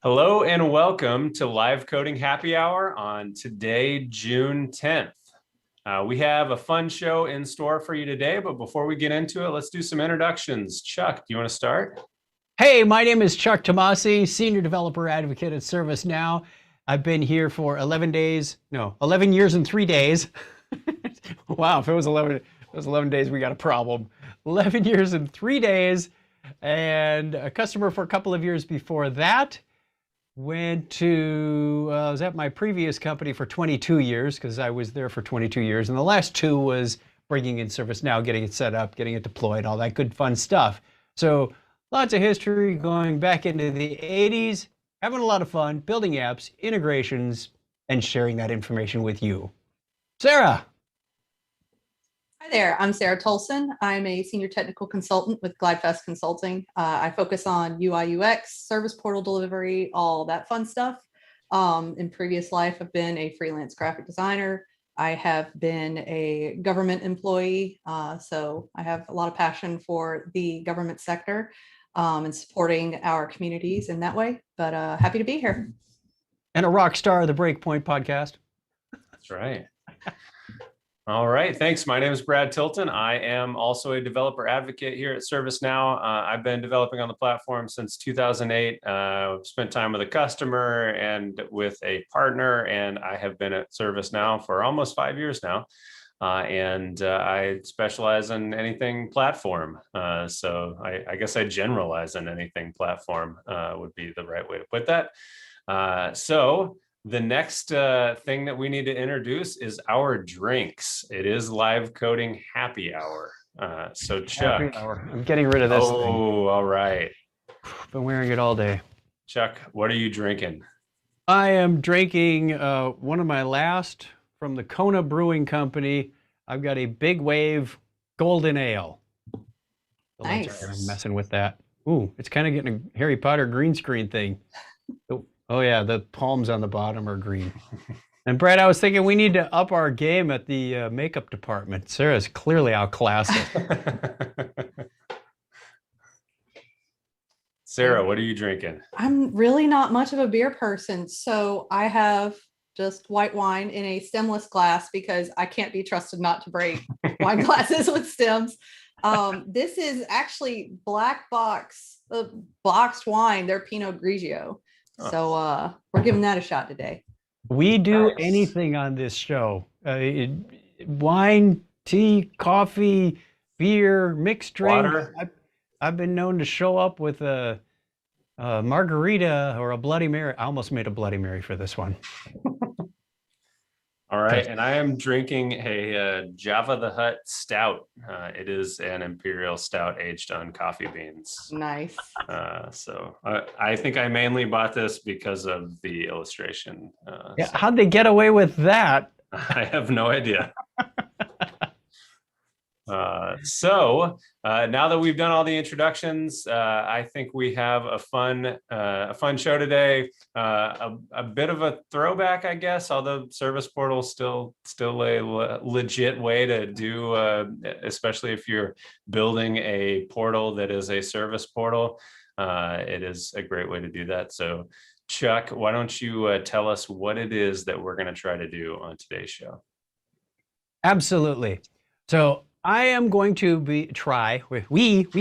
Hello and welcome to Live Coding Happy Hour on today, June 10th. We have a fun show in store for you today, but before we get into it, let's do some introductions. Chuck, do you want to start? Hey, my name is Chuck Tomasi, Senior Developer Advocate at ServiceNow. I've been here for 11 years and 3 days. Wow, if it was 11 days, we got a problem. 11 years and 3 days, and a customer for a couple of years before that. Went to, I was at my previous company for 22 years because I was there for 22 years. And the last 2 was bringing in ServiceNow, getting it set up, getting it deployed, all that good fun stuff. So lots of history going back into the 80s, having a lot of fun, building apps, integrations, and sharing that information with you. Sarah. Hi there, I'm Sarah Toulson. I'm a senior technical consultant with GlideFast Consulting. I focus on UI, UX, service portal delivery, all that fun stuff. In previous life, I've been a freelance graphic designer. I have been a government employee, so I have a lot of passion for the government sector and supporting our communities in that way, but happy to be here. And a rock star of the Breakpoint podcast. That's right. All right, thanks. My name is Brad Tilton. I am also a developer advocate here at ServiceNow. I've been developing on the platform since 2008. Spent time with a customer and with a partner, and I have been at ServiceNow for almost 5 years now. I specialize in anything platform. So I guess I generalize in anything platform would be the right way to put that. The next thing that we need to introduce is our drinks. It is Live Coding Happy Hour. So Chuck. Happy hour. I'm getting rid of this thing. Oh, all right. Been wearing it all day. Chuck, what are you drinking? I am drinking one of my last from the Kona Brewing Company. I've got a Big Wave Golden Ale. Nice. I'm messing with that. Ooh, it's kind of getting a Harry Potter green screen thing. Oh yeah, the palms on the bottom are green. And Brad, I was thinking we need to up our game at the makeup department. Sarah's clearly outclassed it. Sarah, what are you drinking? I'm really not much of a beer person, so I have just white wine in a stemless glass because I can't be trusted not to break wine glasses with stems. This is actually black box, boxed wine. They're Pinot Grigio. So we're giving that a shot today. We do anything on this show. Wine, tea, coffee, beer, mixed drink. Water. I've been known to show up with a margarita or a Bloody Mary. I almost made a Bloody Mary for this one. All right, and I am drinking a Java the Hutt Stout. It is an imperial stout aged on coffee beans. Nice. So I think I mainly bought this because of the illustration. Yeah, how'd they get away with that? I have no idea. Now that we've done all the introductions, I think we have a fun show today. A bit of a throwback, I guess, although Service Portal is still a legit way to do, especially if you're building a portal that is a service portal. It is a great way to do that. So Chuck, why don't you tell us what it is that we're going to try to do on today's show? Absolutely. So I am going to we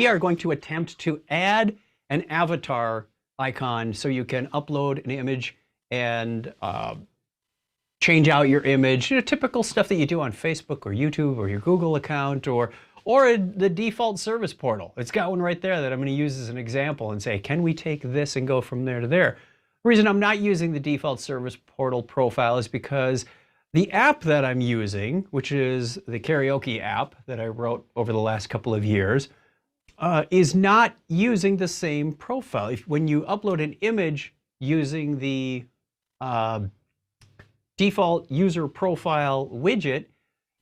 are going to attempt to add an avatar icon so you can upload an image and change out your image, typical stuff that you do on Facebook or YouTube or your Google account or or the default service portal. It's got one right there that I'm going to use as an example and say, can we take this and go from there to there? The reason I'm not using the default service portal profile is because the app that I'm using, which is the karaoke app that I wrote over the last couple of years, is not using the same profile. When you upload an image using the default user profile widget,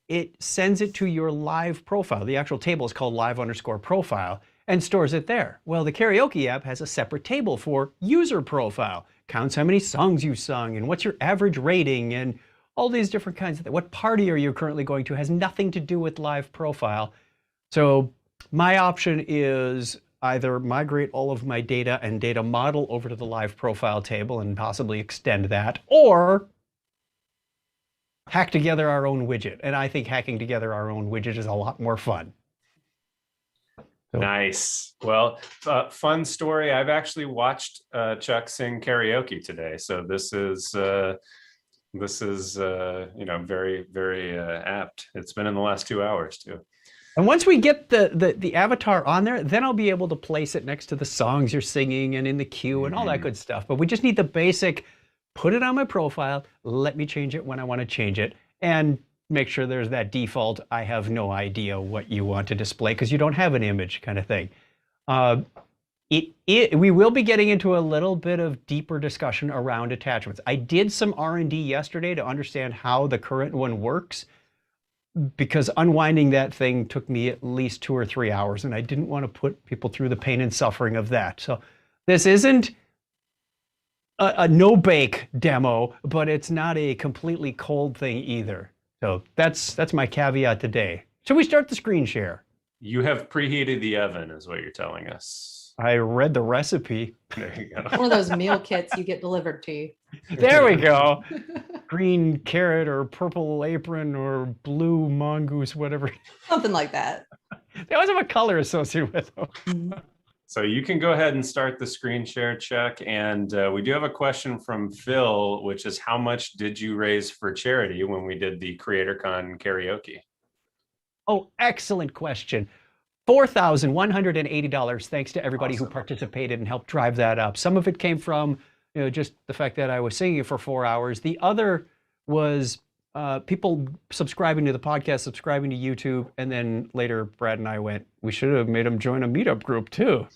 it sends it to your live profile. The actual table is called live_profile and stores it there. Well, the karaoke app has a separate table for user profile. Counts how many songs you've sung and what's your average rating and all these different kinds of things. What party are you currently going to has nothing to do with live profile. So my option is either migrate all of my data and data model over to the live profile table and possibly extend that, or hack together our own widget. And I think hacking together our own widget is a lot more fun. So. Nice. Well, fun story. I've actually watched Chuck sing karaoke today. So this is very, very apt. It's been in the last 2 hours too. And once we get the avatar on there, then I'll be able to place it next to the songs you're singing and in the queue and all that good stuff. But we just need the basic, put it on my profile, let me change it when I want to change it, and make sure there's that default, I have no idea what you want to display because you don't have an image kind of thing. We will be getting into a little bit of deeper discussion around attachments. I did some R&D yesterday to understand how the current one works, because unwinding that thing took me at least 2 or 3 hours, and I didn't want to put people through the pain and suffering of that. So this isn't a no-bake demo, but it's not a completely cold thing either. So that's my caveat today. Should we start the screen share? You have preheated the oven, is what you're telling us. I read the recipe. There you go. One of those meal kits you get delivered to you. There we go. Green carrot or purple apron or blue mongoose, whatever. Something like that. They always have a color associated with them. So you can go ahead and start the screen share, Chuck. And we do have a question from Phil, which is, how much did you raise for charity when we did the CreatorCon karaoke? Oh, excellent question. $4,180, thanks to everybody Awesome. who participated and helped drive that up. Some of it came from just the fact that I was singing for 4 hours. The other was people subscribing to the podcast, subscribing to YouTube, and then later Brad and I went, we should have made them join a meetup group too.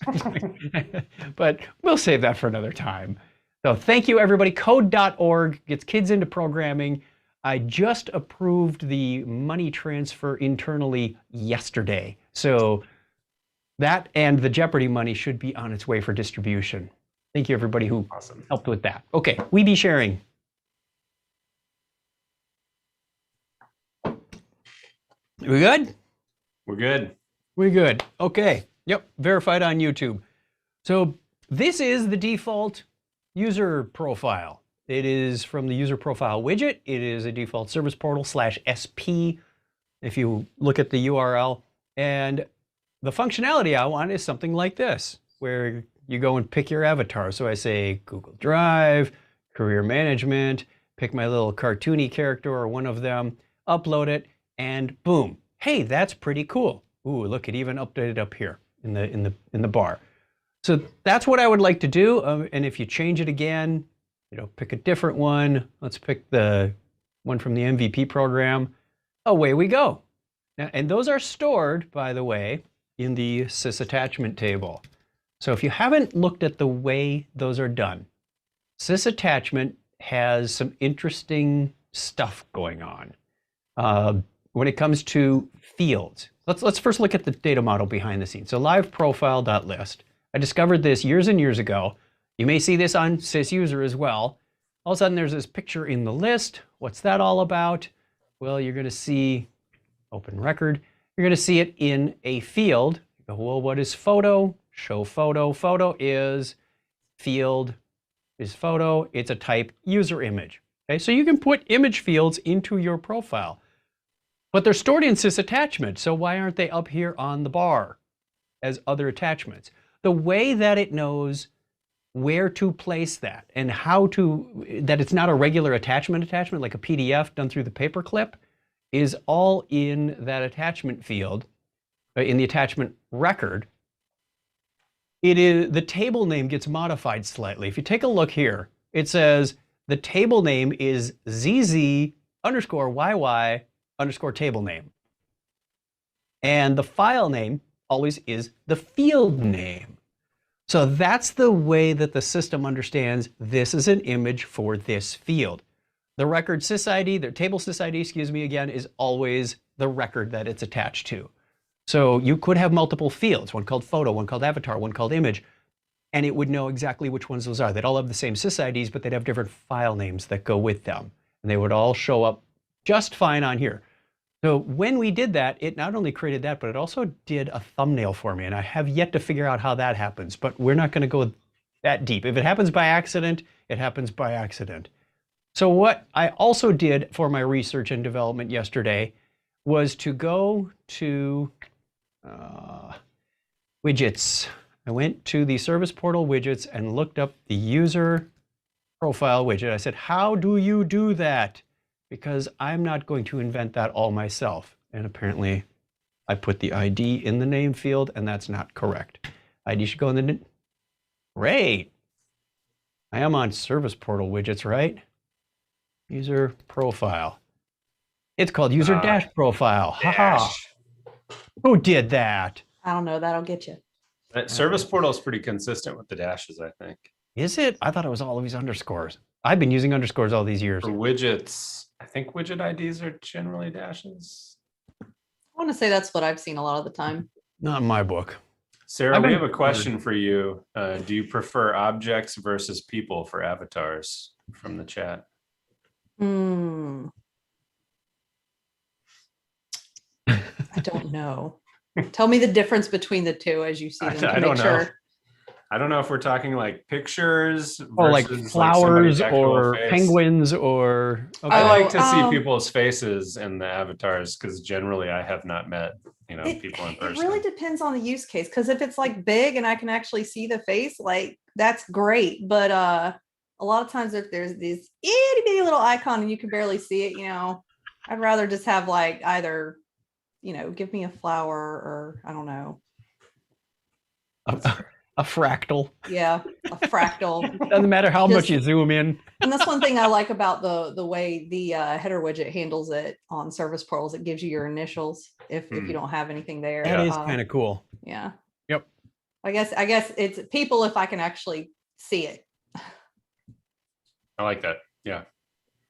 But we'll save that for another time. So thank you, everybody. Code.org gets kids into programming. I just approved the money transfer internally yesterday. So that and the Jeopardy money should be on its way for distribution. Thank you, everybody who helped with that. Okay, we be sharing. We good? We're good. We're good. Okay. Yep. Verified on YouTube. So this is the default user profile. It is from the user profile widget. It is a default service portal /SP if you look at the URL. And the functionality I want is something like this, where you go and pick your avatar. So I say Google Drive, career management, pick my little cartoony character or one of them, upload it, and boom. Hey, that's pretty cool. Ooh, look, it even updated up here in the bar. So that's what I would like to do. And if you change it again, pick a different one. Let's pick the one from the MVP program. Away we go. Now, and those are stored, by the way, in the sysattachment table. So if you haven't looked at the way those are done, sysattachment has some interesting stuff going on. When it comes to fields, let's first look at the data model behind the scenes. So liveprofile.list. I discovered this years and years ago. You may see this on sysuser as well. All of a sudden there's this picture in the list. What's that all about? Well, you're going to see, open record, you're going to see it in a field. You go, well, what is photo? Show photo. Photo is field, is photo. It's a type user image. Okay, so you can put image fields into your profile. But they're stored in sysattachment, so why aren't they up here on the bar as other attachments? The way that it knows where to place that and how to, that it's not a regular attachment like a PDF done through the paperclip, is all in that attachment field. in the attachment record, it is the table name gets modified slightly. If you take a look here, it says the table name is ZZ_YY_table name. And the file name always is the field name. So that's the way that the system understands this is an image for this field. The record sysid, the table sysid, excuse me, again, is always the record that it's attached to. So you could have multiple fields, one called photo, one called avatar, one called image, and it would know exactly which ones those are. They'd all have the same sysids, but they'd have different file names that go with them. And they would all show up just fine on here. So when we did that, it not only created that, but it also did a thumbnail for me. And I have yet to figure out how that happens, but we're not going to go that deep. If it happens by accident, it happens by accident. So what I also did for my research and development yesterday was to go to widgets. I went to the service portal widgets and looked up the user profile widget. I said, how do you do that? Because I'm not going to invent that all myself. And apparently I put the ID in the name field, and that's not correct. ID should go in the, great. I am on service portal widgets, right? User profile. It's called user dash profile. Haha. Who did that? I don't know. That'll get you. That service portal is pretty consistent with the dashes, I think. Is it? I thought it was all of these underscores. I've been using underscores all these years. For widgets, I think widget IDs are generally dashes. I want to say that's what I've seen a lot of the time. Not in my book. Sarah, we have a question for you. Do you prefer objects versus people for avatars from the chat? I don't know. Tell me the difference between the two as you see them. I don't know. I don't know if we're talking like pictures or like flowers or penguins or. Okay. I like to see people's faces in the avatars because generally I have not met people in person. It really depends on the use case, because if it's like big and I can actually see the face, like that's great. But a lot of times if there's this itty bitty little icon and you can barely see it, I'd rather just have like either give me a flower or I don't know. A fractal. Yeah, a fractal. Doesn't matter how much you zoom in. And that's one thing I like about the way the header widget handles it on service portals. It gives you your initials if you don't have anything there. That is kind of cool. Yeah. Yep. I guess it's people if I can actually see it. I like that. Yeah.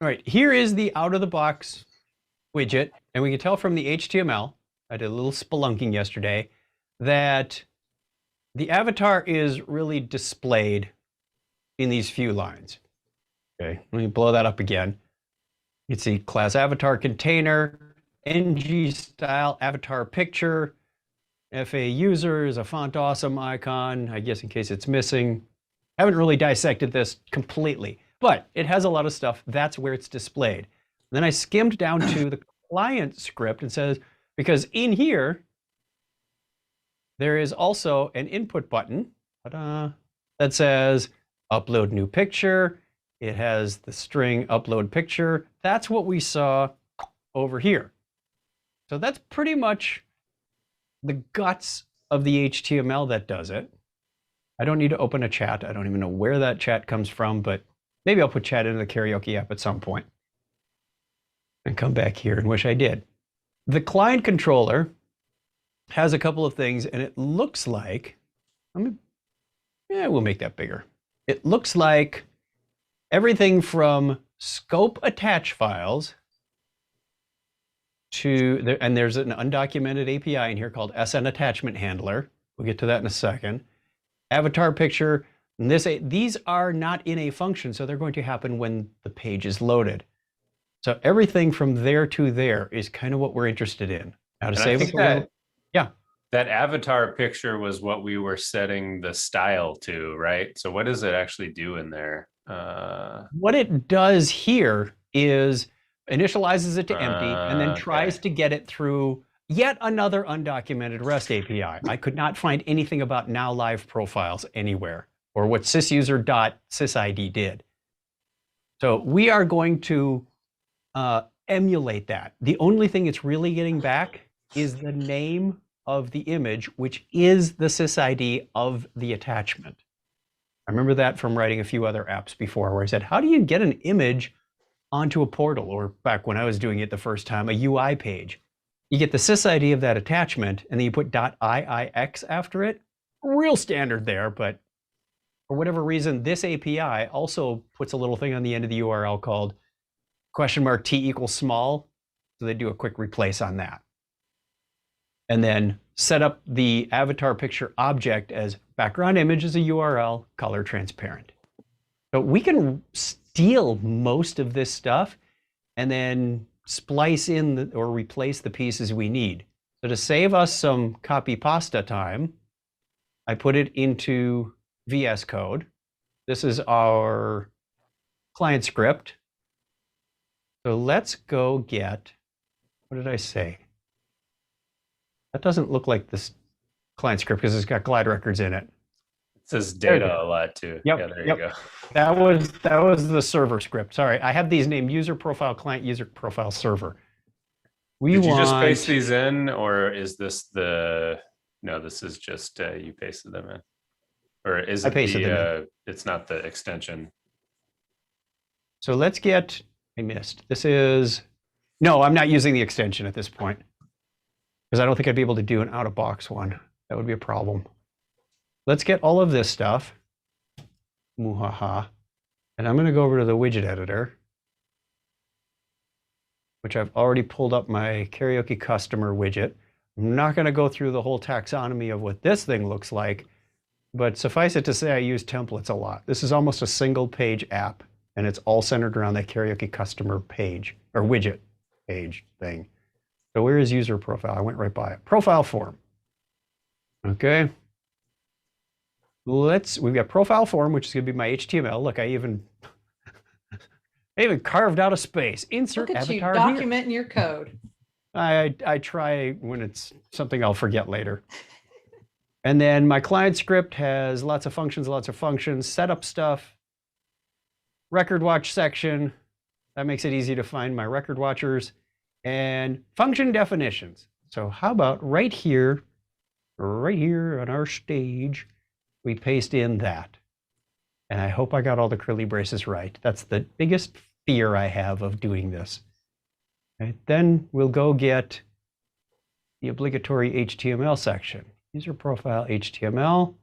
All right. Here is the out of the box widget, and we can tell from the HTML. I did a little spelunking yesterday that the avatar is really displayed in these few lines. Okay, let me blow that up again. You can see class avatar container, ng style avatar picture, FA user is a font awesome icon, I guess in case it's missing. Haven't really dissected this completely, but it has a lot of stuff. That's where it's displayed. Then I skimmed down to the client script and says, because in here, there is also an input button that says upload new picture. It has the string upload picture. That's what we saw over here. So that's pretty much the guts of the HTML that does it. I don't need to open a chat. I don't even know where that chat comes from, but maybe I'll put chat into the karaoke app at some point and come back here and wish I did. The client controller has a couple of things, and it looks like, we'll make that bigger. It looks like everything from scope attach files to, and there's an undocumented API in here called SN attachment handler. We'll get to that in a second. Avatar picture, and these are not in a function, so they're going to happen when the page is loaded. So everything from there to there is kind of what we're interested in. How to save it. Yeah. That avatar picture was what we were setting the style to, right? So what does it actually do in there? What it does here is initializes it to empty and then tries to get it through yet another undocumented REST API. I could not find anything about now live profiles anywhere or what sysuser.sysid did. So we are going to emulate that. The only thing it's really getting back is the name of the image, which is the sysid of the attachment. I remember that from writing a few other apps before where I said, how do you get an image onto a portal? Or back when I was doing it the first time, a UI page. You get the sysid of that attachment, and then you put .iix after it. Real standard there, but for whatever reason, this API also puts a little thing on the end of the URL called $T equals small. So they do a quick replace on that. And then set up the avatar picture object as background image as a URL, color transparent. So we can steal most of this stuff and then splice in or replace the pieces we need. So to save us some copy pasta time, I put it into VS Code. This is our client script. So let's go get, what did I say? That doesn't look like this client script because it's got glide records in it. It says data a lot too. Yep, Yeah, there yep. you go. That was the server script. Sorry, I have these named user profile client, user profile server. Did you just paste these in, or is this the? No, this is just you pasted them in, or is it the? It's not the extension. So let's get. I missed. This is. No, I'm not using the extension at this point because I don't think I'd be able to do an out-of-box one. That would be a problem. Let's get all of this stuff. Muhaha. And I'm going to go over to the widget editor, which I've already pulled up my karaoke customer widget. I'm not going to go through the whole taxonomy of what this thing looks like, but suffice it to say I use templates a lot. This is almost a single page app, and it's all centered around that karaoke customer page or widget page thing. So where is user profile? I went right by it. Profile form. Okay. We've got profile form, which is going to be my HTML. Look, I even carved out a space. Insert Look at avatar you documenting your code. I try when it's something I'll forget later. And then my client script has lots of functions, setup stuff, record watch section. That makes it easy to find my record watchers, and function definitions. So how about right here on our stage, we paste in that. And I hope I got all the curly braces right. That's the biggest fear I have of doing this. Okay, then we'll go get the obligatory HTML section. User profile HTML.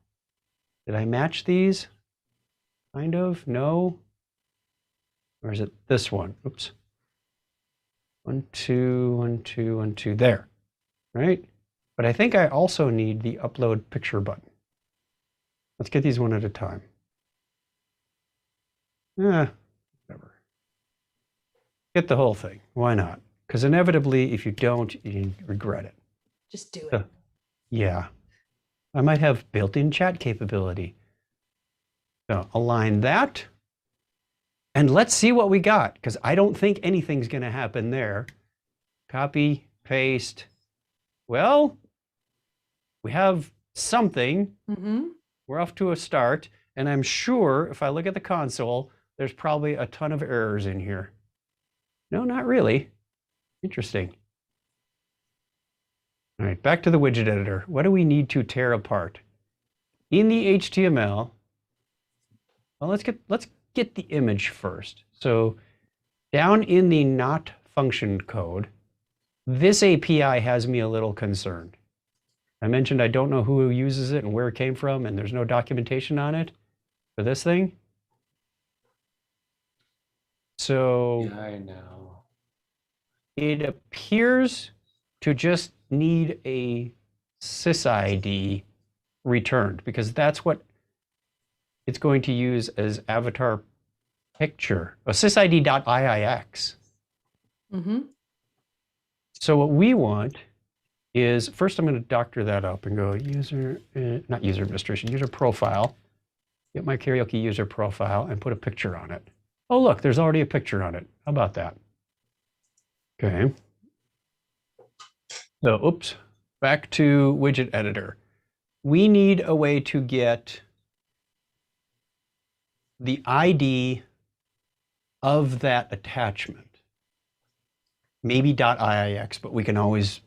Did I match these? Kind of, no. Or is it this one? Oops. 1, 2, 1, 2, 1, 2, there, right? But I think I also need the upload picture button. Let's get these one at a time. Whatever. Get the whole thing. Why not? Because inevitably, if you don't, you regret it. Just do it. Yeah. I might have built-in chat capability. So align that. And let's see what we got, because I don't think anything's going to happen there. Copy, paste. Well, we have something. Mm-hmm. We're off to a start. And I'm sure if I look at the console, there's probably a ton of errors in here. No, not really. Interesting. All right, back to the widget editor. What do we need to tear apart? In the HTML, well, let's get the image first. So down in the not function code, this API has me a little concerned. I mentioned I don't know who uses it and where it came from, and there's no documentation on it for this thing. So Yeah, I know. It appears to just need a sysid returned, because that's what it's going to use as avatar picture, a sysid.iix. Mm-hmm. So what we want is, first I'm going to doctor that up and go not user administration, user profile, get my karaoke user profile and put a picture on it. Oh, look, there's already a picture on it. How about that? Okay. So, oops, back to widget editor. We need a way to get the ID of that attachment. Maybe .iix, but we can always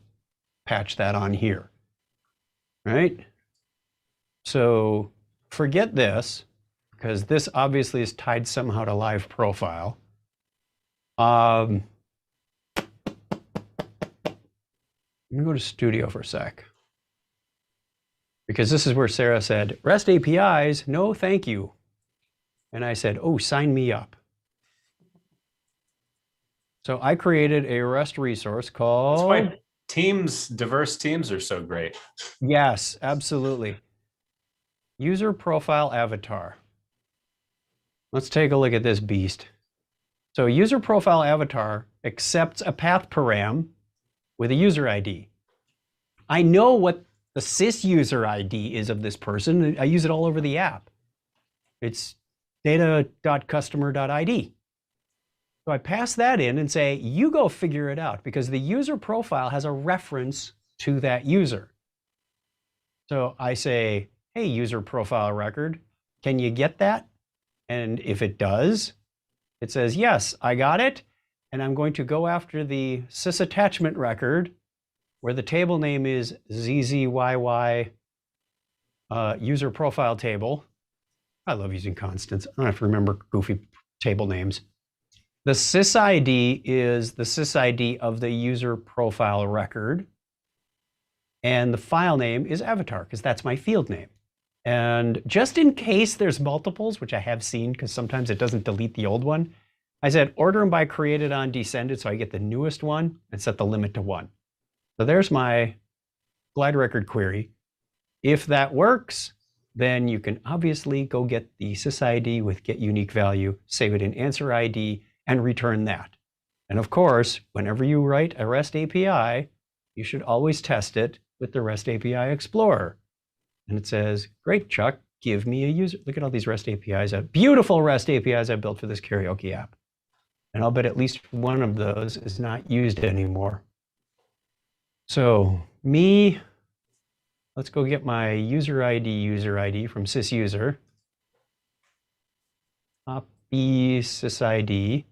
patch that on here. right? So forget this, because this obviously is tied somehow to live profile. Let me go to Studio for a sec. Because this is where Sarah said, REST APIs, no thank you. And I said, oh, sign me up. So I created a REST resource called... That's why teams, diverse teams are so great. Yes, absolutely. User profile avatar. Let's take a look at this beast. So user profile avatar accepts a path param with a user ID. I know what the sys user ID is of this person. I use it all over the app. It's data.customer.id. So I pass that in and say, you go figure it out, because the user profile has a reference to that user. So I say, hey, user profile record, can you get that? And if it does, it says, yes, I got it. And I'm going to go after the sys attachment record, where the table name is ZZYY user profile table. I love using constants. I don't have to remember goofy table names. The sys ID is the sys ID of the user profile record. And the file name is avatar, because that's my field name. And just in case there's multiples, which I have seen, because sometimes it doesn't delete the old one, I said order them by created on descended, so I get the newest one and set the limit to 1. So there's my glide record query. If that works, then you can obviously go get the sys ID with get unique value, save it in answer ID, and return that. And of course, whenever you write a REST API, you should always test it with the REST API Explorer. And it says, great, Chuck, give me a user. Look at all these REST APIs, beautiful REST APIs I built for this karaoke app. And I'll bet at least one of those is not used anymore. So let's go get my user ID from sysuser. Copy sysID,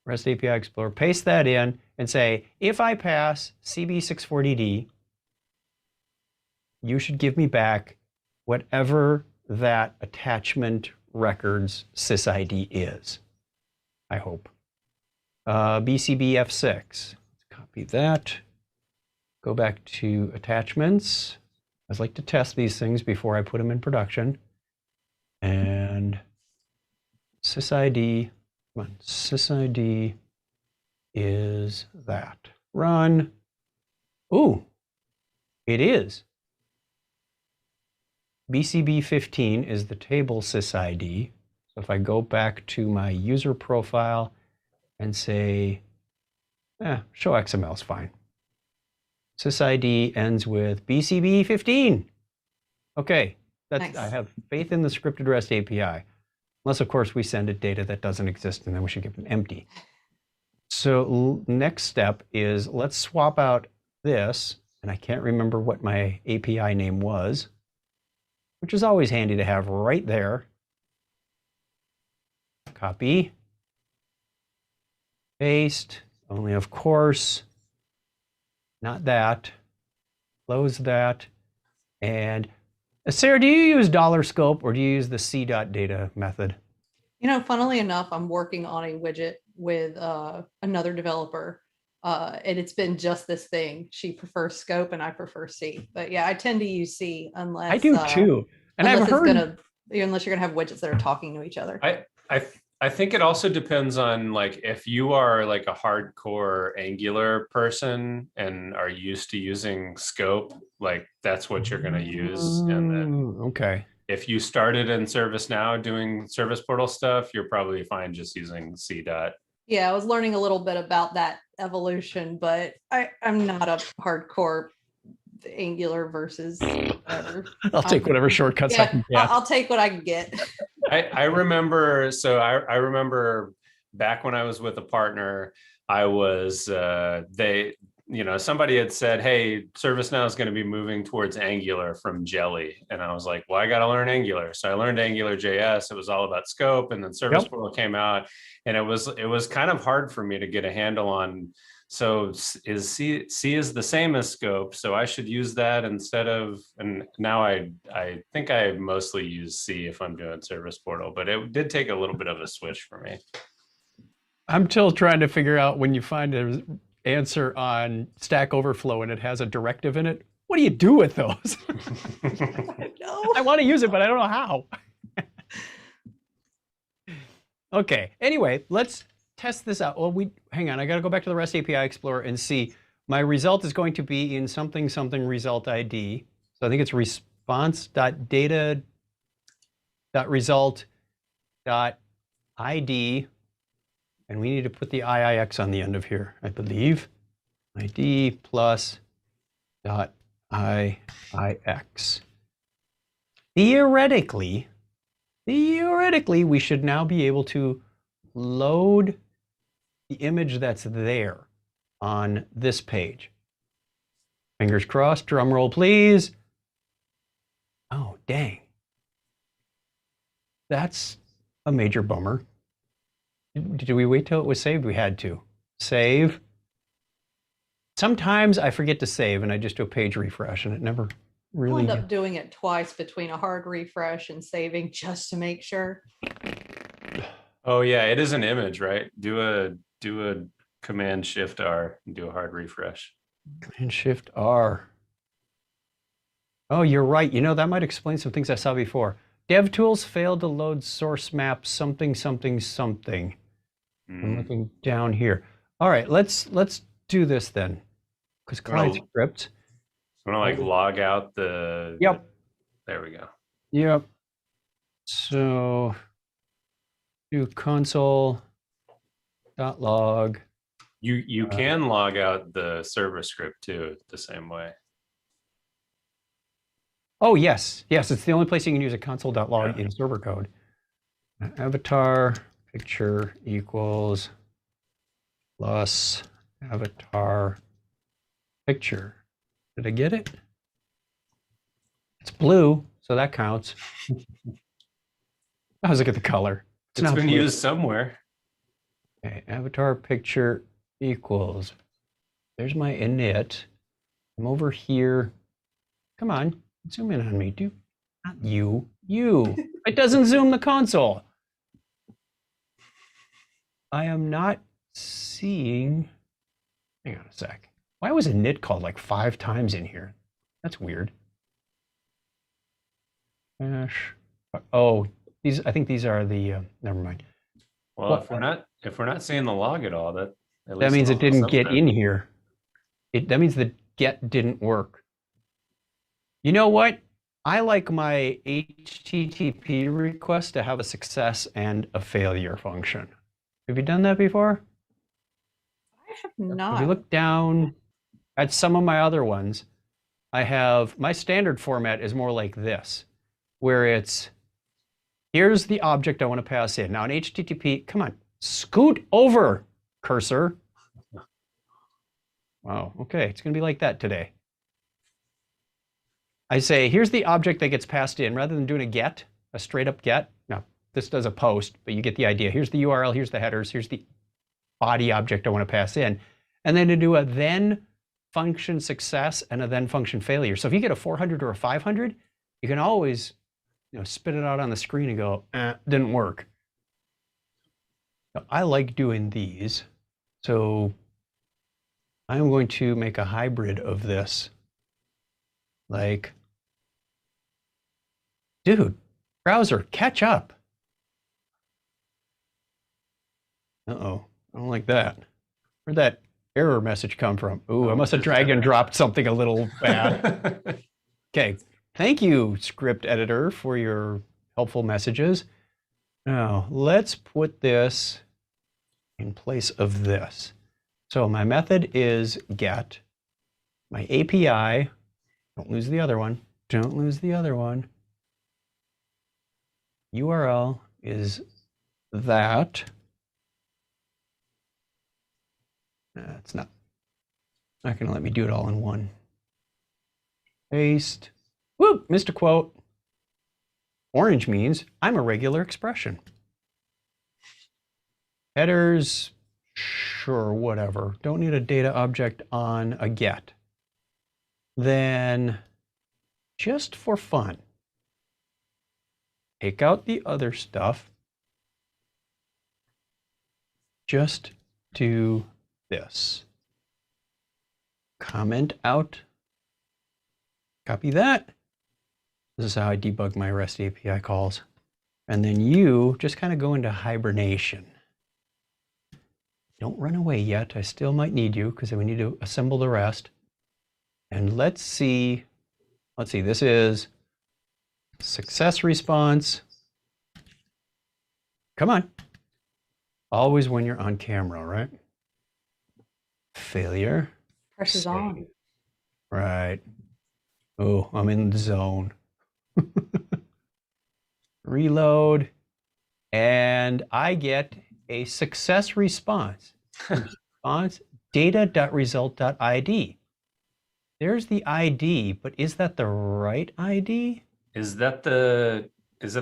REST API Explorer, paste that in and say, if I pass CB640D, you should give me back whatever that attachment record's sysID is, I hope. BCBF6, let's copy that. Go back to attachments. I like to test these things before I put them in production. And sysID, come on, sysID is that. Run. Ooh, it is. BCB15 is the table sysID. So if I go back to my user profile and say, show XML is fine. SysID ends with BCB15. Okay, Nice. I have faith in the scripted REST API. Unless, of course, we send it data that doesn't exist, and then we should give it empty. So next step is let's swap out this, and I can't remember what my API name was, which is always handy to have right there. Copy. Paste. Only, of course, not that. Close that. And Sarah, do you use $scope or do you use the c.data method? You know, funnily enough, I'm working on a widget with another developer, and it's been just this thing. She prefers scope and I prefer C. But yeah, I tend to use C unless I do too. And unless I've heard unless you're gonna have widgets that are talking to each other. I think it also depends on, like, if you are like a hardcore Angular person and are used to using scope, like that's what you're going to use. And then okay, if you started in ServiceNow doing service portal stuff, you're probably fine just using C dot. Yeah, I was learning a little bit about that evolution, but I'm not a hardcore Angular versus whatever. I'll take whatever shortcuts I can get. I'll take what I can get. I remember, so I remember back when I was with a partner, I was, somebody had said, hey, ServiceNow is going to be moving towards Angular from Jelly. And I was like, well, I got to learn Angular. So I learned Angular JS. It was all about scope. And then Service Portal came out, and it was kind of hard for me to get a handle on So is C is the same as scope, so I should use that instead of, and now I think I mostly use C if I'm doing service portal, but it did take a little bit of a switch for me. I'm still trying to figure out when you find an answer on Stack Overflow and it has a directive in it, what do you do with those? No. I want to use it, but I don't know how. Okay, anyway, let's test this out. Well, hang on, I got to go back to the REST API Explorer and see. My result is going to be in something result ID. So I think it's response.data.result.id. And we need to put the IIX on the end of here, I believe. ID plus dot IIX. Theoretically, we should now be able to load the image that's there on this page. Fingers crossed, drum roll please. Oh, dang. That's a major bummer. Did we wait till it was saved? We had to. Save. Sometimes I forget to save and I just do a page refresh and it never I'll really... end up doing it twice between a hard refresh and saving just to make sure. Oh yeah, it is an image, right? Do a Command Shift R and do a hard refresh. Command Shift R. Oh, you're right. You know, that might explain some things I saw before. DevTools failed to load source map something. I'm looking down here. All right, let's do this then. Because client script. I'm gonna like log out the. Yep. There we go. Yep. So do console.log. You can log out the server script too the same way. Oh yes, it's the only place you can use a console.log in server code. Avatar picture equals plus avatar picture. Did I get it? It's blue, so that counts. I was looking at the color. It's been used somewhere. Okay, avatar picture equals. There's my init. I'm over here. Come on, zoom in on me. Not you. You. It doesn't zoom the console. I am not seeing. Hang on a sec. Why was init called like 5 times in here? That's weird. Oh, I think these are the. Never mind. Well, if we're not seeing the log at all, that means it didn't get in here. That means the get didn't work. You know what? I like my HTTP request to have a success and a failure function. Have you done that before? I have not. If you look down at some of my other ones, I have my standard format is more like this, where it's here's the object I want to pass in. Now in HTTP, come on, scoot over, cursor. Wow, okay, it's gonna be like that today. I say, here's the object that gets passed in, rather than doing a get, a straight up get. Now, this does a post, but you get the idea. Here's the URL, here's the headers, here's the body object I want to pass in. And then to do a then function success and a then function failure. So if you get a 400 or a 500, you can always spit it out on the screen and go, didn't work. Now, I like doing these. So I'm going to make a hybrid of this. Like, dude, browser, catch up. Uh-oh, I don't like that. Where'd that error message come from? Ooh, I must have dragged and dropped something a little bad. Okay, thank you, script editor, for your helpful messages. Now, let's put this in place of this. So my method is get. My API, don't lose the other one. Don't lose the other one. URL is that. It's not going to let me do it all in one. Paste. Whoop, missed a quote. Orange means I'm a regular expression. Headers Sure, whatever. Don't need a data object on a get. Then, just for fun, take out the other stuff. Just do this. Comment out. Copy that. This is how I debug my REST API calls. And then you just kind of go into hibernation. Don't run away yet. I still might need you because we need to assemble the rest. And let's see, this is success response. Come on. Always when you're on camera, right? Failure. Pressure's on. Right. Oh, I'm in the zone. Reload. And I get a success response. Response data.result.id. There's the ID, but is that the right ID? Is that the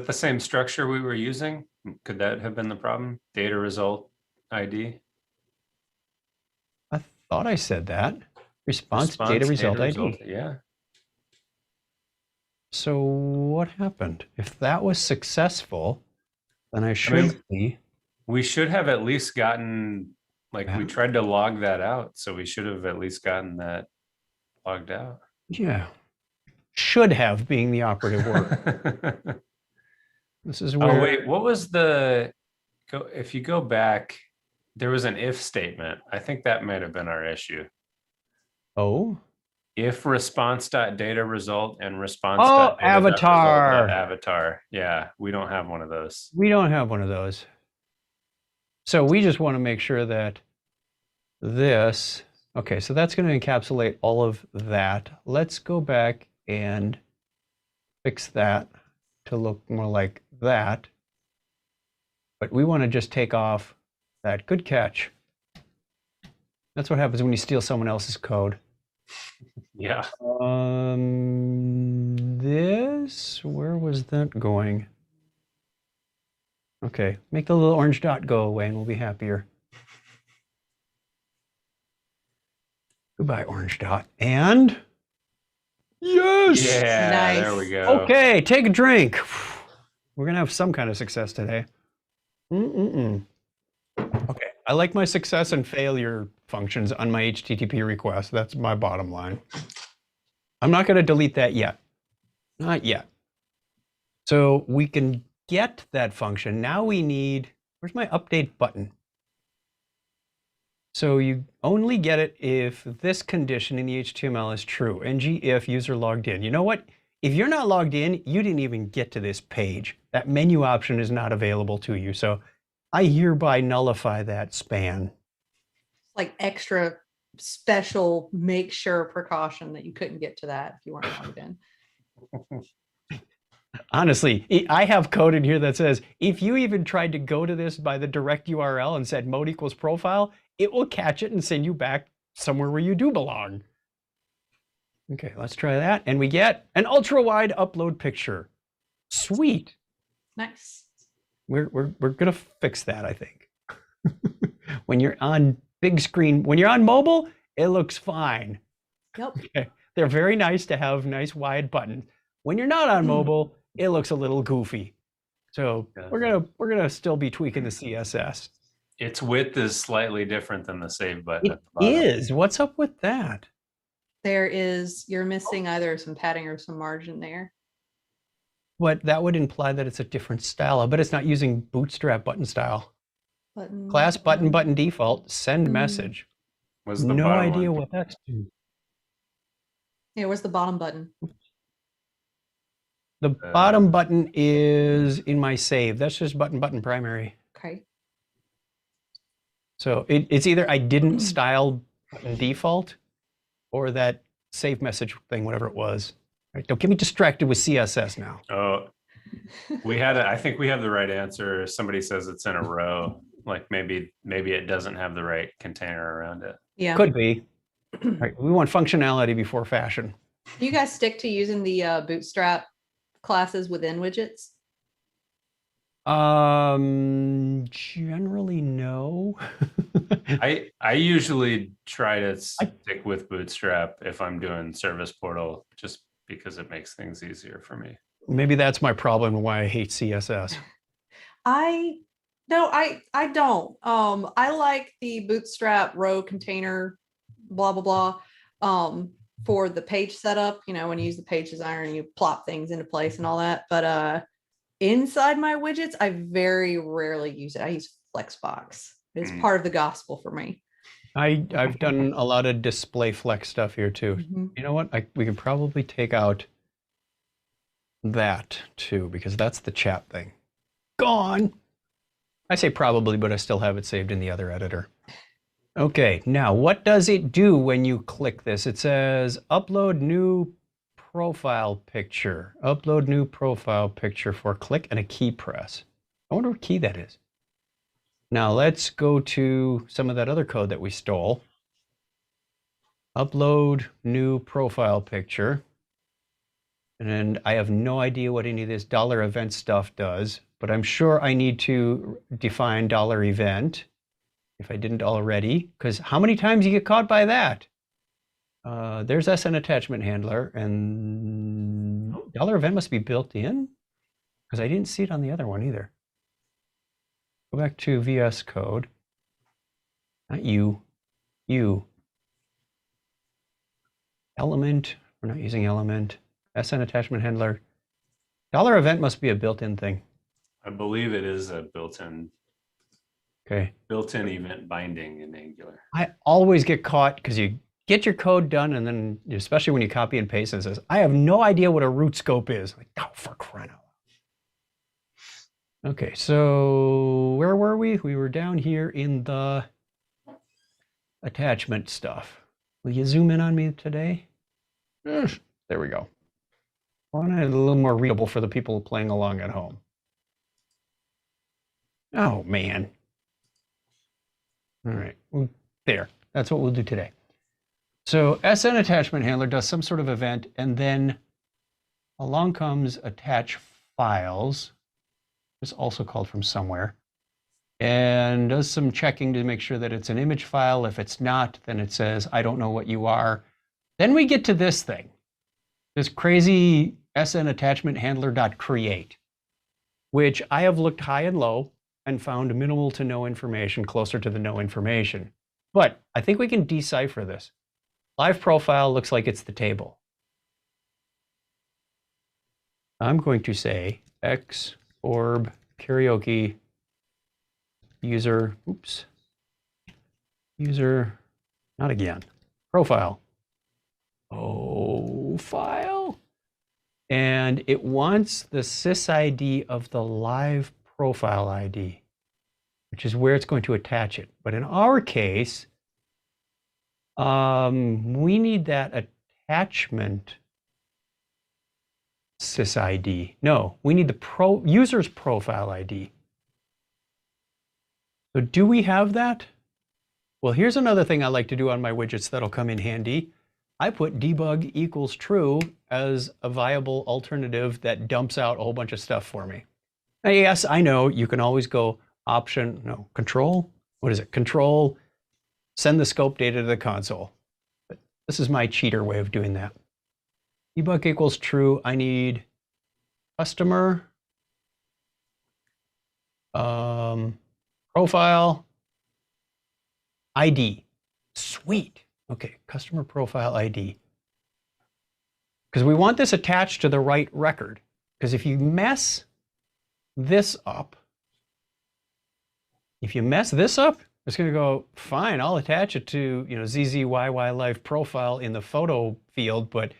same structure we were using? Could that have been the problem? Data result ID? I thought I said that. Response data result ID. Yeah. So what happened? If that was successful, then I should be. We should have at least gotten, like, we tried to log that out, so we should have at least gotten that logged out. Yeah. Should have being the operative word. This is where. Oh, wait, what was if you go back, there was an if statement. I think that might have been our issue. Oh. If response.data result and avatar. Avatar. Yeah, we don't have one of those. We don't have one of those. So we just want to make sure that this, okay, so that's going to encapsulate all of that. Let's go back and fix that to look more like that. But we want to just take off that. Good catch. That's what happens when you steal someone else's code. Yeah. This, where was that going? Okay, make the little orange dot go away and we'll be happier. Goodbye, orange dot. And yes! Yeah, Nice. There we go. Okay, take a drink. We're gonna have some kind of success today. Okay, I like my success and failure functions on my HTTP request. That's my bottom line. I'm not gonna delete that yet. Not yet. So we can get that function. Now we need, where's my update button? So you only get it if this condition in the HTML is true. ng if user logged in. You know what? If you're not logged in, you didn't even get to this page. That menu option is not available to you. So I hereby nullify that span. Like extra special make sure precaution that you couldn't get to that if you weren't logged in. Honestly, I have code in here that says, if you even tried to go to this by the direct URL and said mode equals profile, it will catch it and send you back somewhere where you do belong. Okay, let's try that. And we get an ultra wide upload picture. Sweet. Nice. We're gonna fix that, I think. When you're on big screen, when you're on mobile, it looks fine. Yep. Okay. They're very nice to have nice wide buttons. When you're not on mobile, it looks a little goofy. So we're gonna still be tweaking the CSS. Its width is slightly different than the save button. It is. What's up with that? You're missing either some padding or some margin there. But that would imply that it's a different style. I bet it's not using bootstrap button style. Button. Class button default, send message. Was the No bottom idea one. what that's doing. Yeah, where's the bottom button? The bottom button is in my save. That's just button primary. Okay. So it's either I didn't style button default or that save message thing, whatever it was. Right, don't get me distracted with CSS now. Oh, I think we have the right answer. Somebody says it's in a row. Like maybe it doesn't have the right container around it. Yeah. Could be. Right, we want functionality before fashion. Do you guys stick to using the bootstrap classes within widgets? Generally no. I usually try to stick with Bootstrap if I'm doing service portal, just because it makes things easier for me. Maybe that's my problem and why I hate CSS. I no, I don't. I like the Bootstrap row container, blah blah blah. For the page setup, you know, when you use the page designer and you plop things into place and all that. But inside my widgets, I very rarely use it. I use Flexbox. It's part of the gospel for me. I've done a lot of display flex stuff here too. You know what? We can probably take out that too, because that's the chat thing. Gone. I say probably, but I still have it saved in the other editor. Okay, now what does it do when you click this? It says upload new profile picture. Upload new profile picture for click and a key press. I wonder what key that is. Now let's go to some of that other code that we stole. Upload new profile picture. And I have no idea what any of this $event stuff does, but I'm sure I need to define $event if I didn't already, because how many times you get caught by that? There's SN attachment handler, and $event must be built in, because I didn't see it on the other one either. Go back to VS Code. Not you. Element. We're not using element. SN attachment handler. $event must be a built-in thing. I believe it is a built-in event binding in Angular. I always get caught because you get your code done, and then especially when you copy and paste, it says, I have no idea what a root scope is. Like, oh, for crying out loud. Okay, so where were we? We were down here in the attachment stuff. Will you zoom in on me today? There we go. I want it a little more readable for the people playing along at home. Oh, man. All right, well, there. That's what we'll do today. So SN attachment handler does some sort of event, and then along comes attach files. It's also called from somewhere, and does some checking to make sure that it's an image file. If it's not, then it says, I don't know what you are. Then we get to this thing, this crazy SN attachment handler.create, which I have looked high and low and found minimal to no information, closer to the no information. But I think we can decipher this. Live profile looks like it's the table. I'm going to say xorb karaoke user, user, not again, profile. Oh, file. And it wants the sysid of the live profile ID, which is where it's going to attach it. But in our case, we need that attachment sysid. No, we need the user's profile ID. So do we have that? Well, here's another thing I like to do on my widgets that'll come in handy. I put debug equals true as a viable alternative that dumps out a whole bunch of stuff for me. Now, yes, I know you can always go control, what is it? Control, send the scope data to the console. But this is my cheater way of doing that. Debug equals true. I need customer, profile, ID. Sweet. Okay, customer profile ID. Because we want this attached to the right record. Because if you mess this up, it's going to go, fine, I'll attach it to, ZZYY live profile in the photo field, but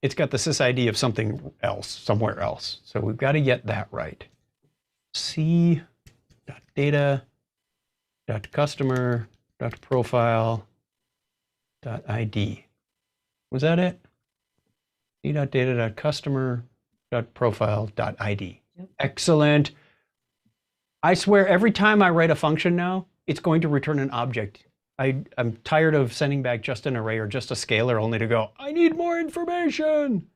it's got the sysid of something else, somewhere else. So we've got to get that right. C.data.customer.profile.id. Was that it? C.data.customer.profile.id. Yep. Excellent. I swear every time I write a function now, it's going to return an object. I'm tired of sending back just an array or just a scalar only to go, I need more information.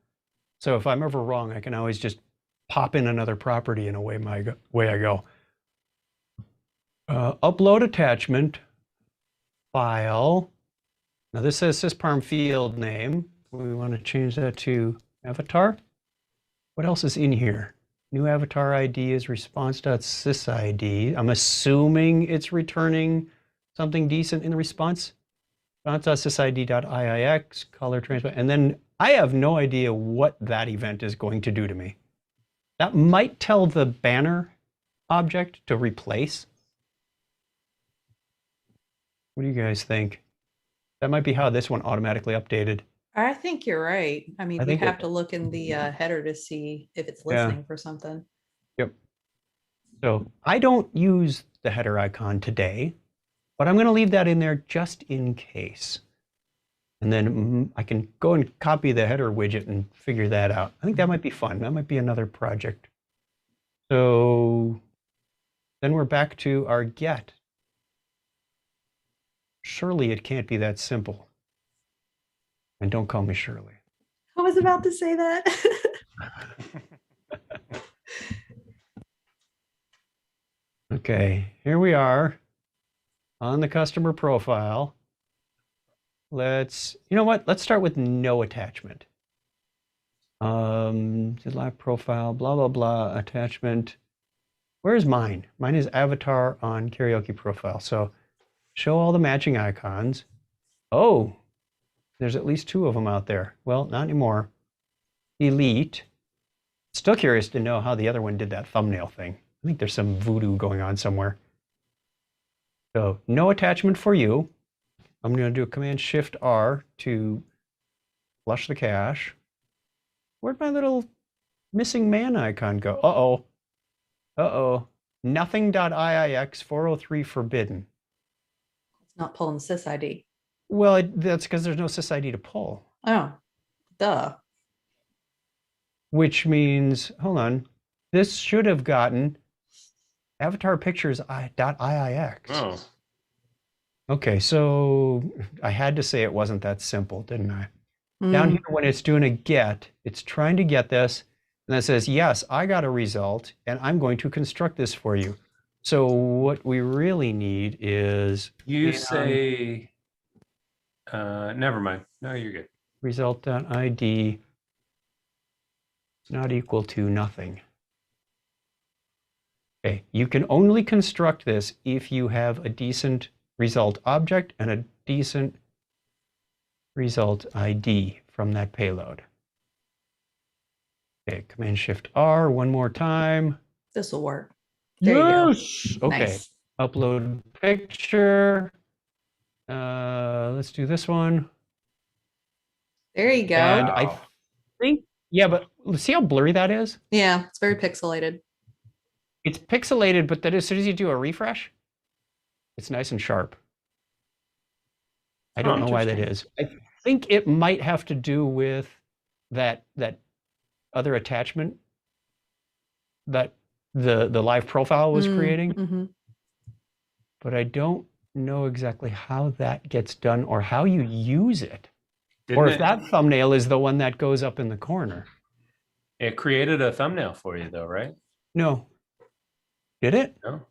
So if I'm ever wrong, I can always just pop in another property and away I go. Upload attachment file. Now this says sysparm field name. We want to change that to avatar. What else is in here? New avatar ID is response.sysid. I'm assuming it's returning something decent in the response. Response.sysid.iix, color transparent. And then I have no idea what that event is going to do to me. That might tell the banner object to replace. What do you guys think? That might be how this one automatically updated. I think you're right. I mean, I we think have it- to look in the header to see if it's Yeah. listening for something. Yep. So I don't use the header icon today, but I'm going to leave that in there just in case. And then I can go and copy the header widget and figure that out. I think that might be fun. That might be another project. So then we're back to our get. Surely it can't be that simple. And don't call me Shirley. I was about to say that. Okay, here we are on the customer profile. You know what? Let's start with no attachment. Live profile, blah, blah, blah, attachment. Where's mine? Mine is avatar on karaoke profile. So show all the matching icons. Oh, there's at least 2 of them out there. Well, not anymore. Delete. Still curious to know how the other one did that thumbnail thing. I think there's some voodoo going on somewhere. So no attachment for you. I'm going to do a Command-Shift-R to flush the cache. Where'd my little missing man icon go? Uh-oh. Uh-oh. Nothing.iix 403 forbidden. It's not pulling sysid. Well, that's because there's no sysid to pull. Oh, duh. Which means, hold on, this should have gotten avatar pictures.iix. Oh, Okay, so I had to say it wasn't that simple, didn't I? Down here, when it's doing a get, it's trying to get this, and it says, yes, I got a result, and I'm going to construct this for you. So what we really need is you say, never mind. No, you're good. result.id not equal to nothing. Okay, you can only construct this if you have a decent result object and a decent result ID from that payload. Okay, Command-Shift-R one more time. This will work. There you go. Okay, Nice. upload picture. Let's do this one. There you go. And I Wow. think, yeah, but see how blurry that is? Yeah, it's very pixelated. It's pixelated, but then as soon as you do a refresh, it's nice and sharp. I don't know why that is. I think it might have to do with that other attachment that the live profile was creating, Mhm. but I don't know exactly how that gets done or how you use it. Didn't Or if it, that thumbnail is the one that goes up in the corner. it created a thumbnail for you though, right? No. Did it? No.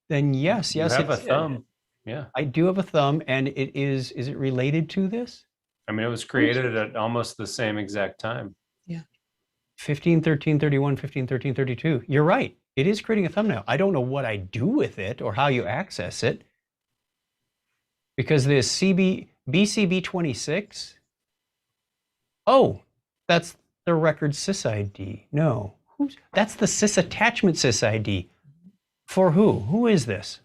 Then yes, You yes, have it a did. thumb. Yeah. I do have a thumb, and is it related to this? I mean, it was created at almost the same exact time. 15, 13, 31, 15, 13, 32. You're right. It is creating a thumbnail. I don't know what I do with it or how you access it. Because the BCB26. Oh, that's the record sysid. No. That's the sysattachment sysid. For who? Who is this?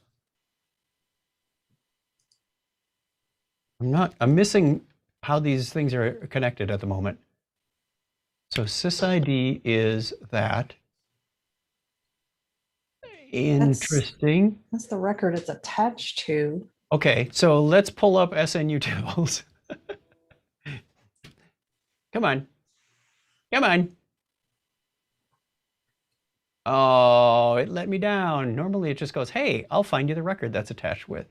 I'm missing how these things are connected at the moment. So sysid is that. Interesting. That's the record it's attached to. Okay, so let's pull up SNU tables. Come on. Come on. Oh, it let me down. Normally it just goes, hey, I'll find you the record that's attached with.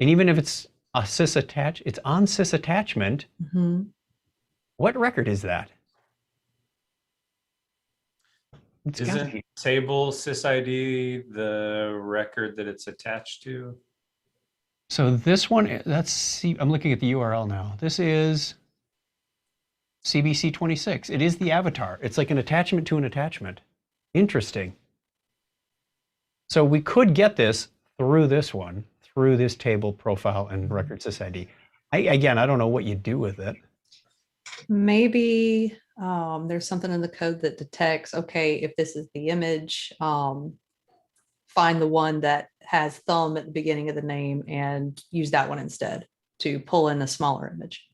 And even if it's a sysattach, it's on sysattachment. Mm-hmm. What record is that? It's gotta Isn't be. table sysid the record that it's attached to? So this one, I'm looking at the URL now. This is CBC26. It is the avatar. It's like an attachment to an attachment. Interesting. So we could get this through this one, through this table profile and record sysid. Again, I don't know what you do with it. Maybe there's something in the code that detects, okay, if this is the image, find the one that has thumb at the beginning of the name and use that one instead to pull in a smaller image.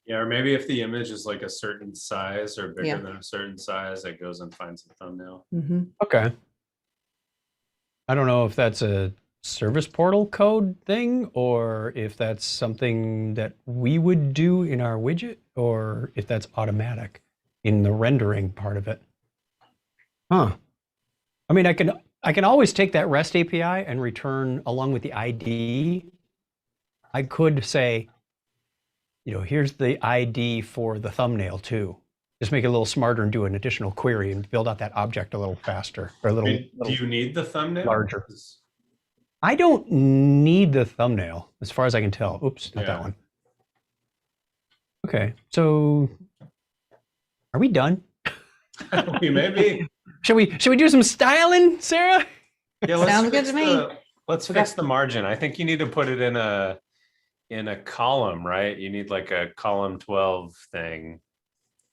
Yeah, or maybe if the image is like a certain size or bigger Yeah. than a certain size, it goes and finds the thumbnail. Okay. I don't know if that's a service portal code thing or if that's something that we would do in our widget or if that's automatic in the rendering part of it. Huh. I mean, I can always take that REST API and return along with the ID. I could say, you know, here's the ID for the thumbnail too. Just make it a little smarter and do an additional query and build out that object a little faster or a little. Do you need the thumbnail? Larger. I don't need the thumbnail as far as I can tell. Oops, not that one. Okay, so are we done? We may be. Should we do some styling, Sarah? Yeah, Sounds good to me. Let's fix the margin. I think you need to put it in a column, right? You need like a column 12 thing.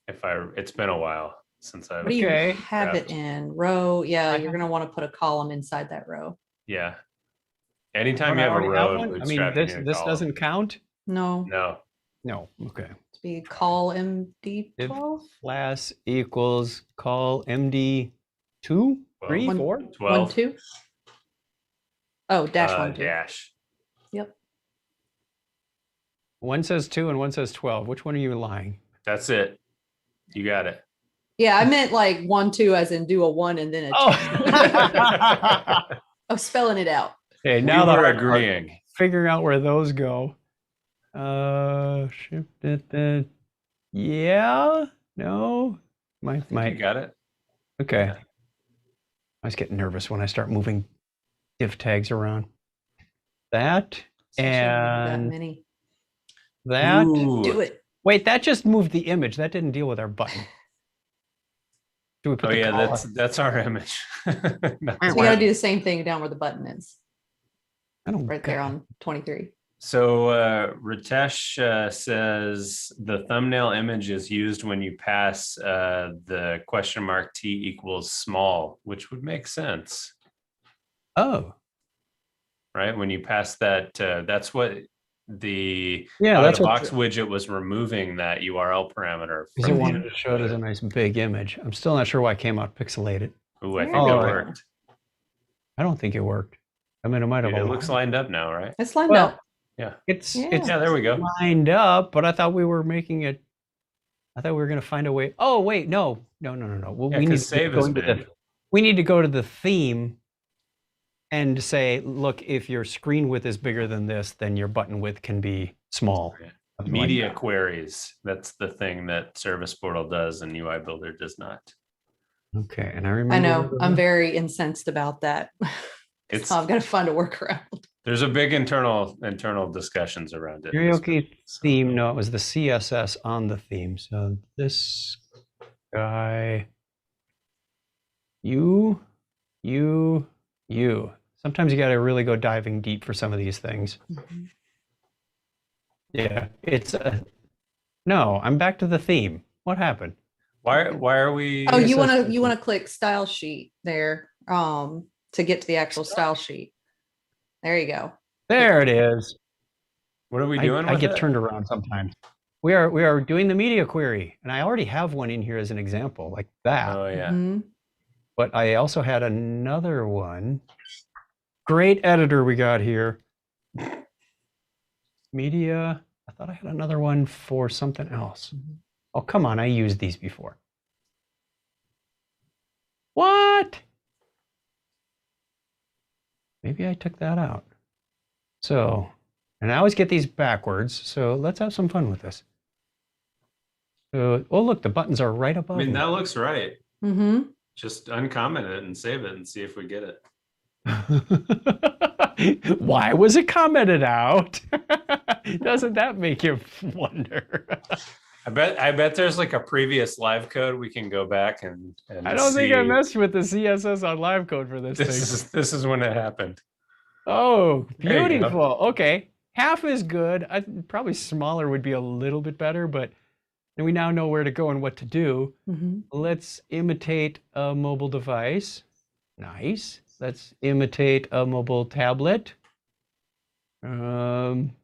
It's been a while since I've. What do you Okay. have it in? Row? Yeah, you're gonna want to put a column inside that row. Yeah. Anytime Don't you I have a already have row, one? of I mean, bootstrap, you this need a this column. doesn't count. No, No. Okay. to be call MD12. Class equals call MD 2, 3, 4. 12. 1, 2. Oh, dash 1, 2. Dash. Yep. One says 2 and one says 12. Which one are you lying? That's it. You got it. Yeah, I meant like 1, 2 as in do a 1 and then a 2. Oh. Oh, spelling it out. Okay, Now now that we're I'm agreeing. figuring out where those go. Yeah, no, You got it. okay. I always get nervous when I start moving div tags around. That That and many. that. Ooh. Do it. Wait, that just moved the image. That didn't deal with our button. Do we put Oh the yeah, column? that's our image. That's So you why- gotta do the same thing down where the button is, I don't right get there it. on 23. So Ritesh says the thumbnail image is used when you pass the question mark t equals small, which would make sense, Oh, right? When you pass that, that's what the yeah, that's what out-of-the-box widget was removing that URL parameter. because it from wanted the- to show it as a nice big image. I'm still not sure why it came out pixelated. Ooh, I think Oh, it right. worked. I don't think it worked. I mean, it might have. It looks lined up now, right? It's lined Well, up. It's Yeah. it's Yeah, there we go. lined up, but I thought we were making it. I thought we were going to find a way. Oh wait, no. Well, Yeah, we need 'cause to save go is into big. the. We need to go to the theme. And say, look, if your screen width is bigger than this, then your button width can be small. Yeah. Something like Media that. queries. That's the thing that Service Portal does and UI Builder does not. Okay, and I remember. I know. I'm very incensed about that. It's So I've got to find a workaround. there's a big internal discussions around it. Karaoke So- theme. No, it was the CSS on the theme. So this guy. You. Sometimes you got to really go diving deep for some of these things. Yeah, it's no. I'm back to the theme. What happened? Why are we? Oh, you CSS want to click style sheet there to get to the actual style sheet. There you go. There it is. What are we doing? I with get it? turned around sometimes. We are doing the media query, and I already have one in here as an example, like that. Oh yeah. Mhm. But I also had another one. Great editor we got here. Media. I thought I had another one for something else. Oh, come on. I used these before. What? Maybe I took that out. So, and I always get these backwards. So let's have some fun with this. So, oh, look, the buttons are right above I mean, me. that looks right. Mhm. Just uncomment it and save it and see if we get it. Why was it commented out? Doesn't that make you wonder? I bet there's like a previous live code we can go back and I don't think I see. messed with the CSS on live code for this thing. This is when it happened. Oh, There you go. beautiful. Okay. Half is good. Probably smaller would be a little bit better, but we now know where to go and what to do. Mhm. Let's imitate a mobile device. Nice. Let's imitate a mobile tablet. Responsive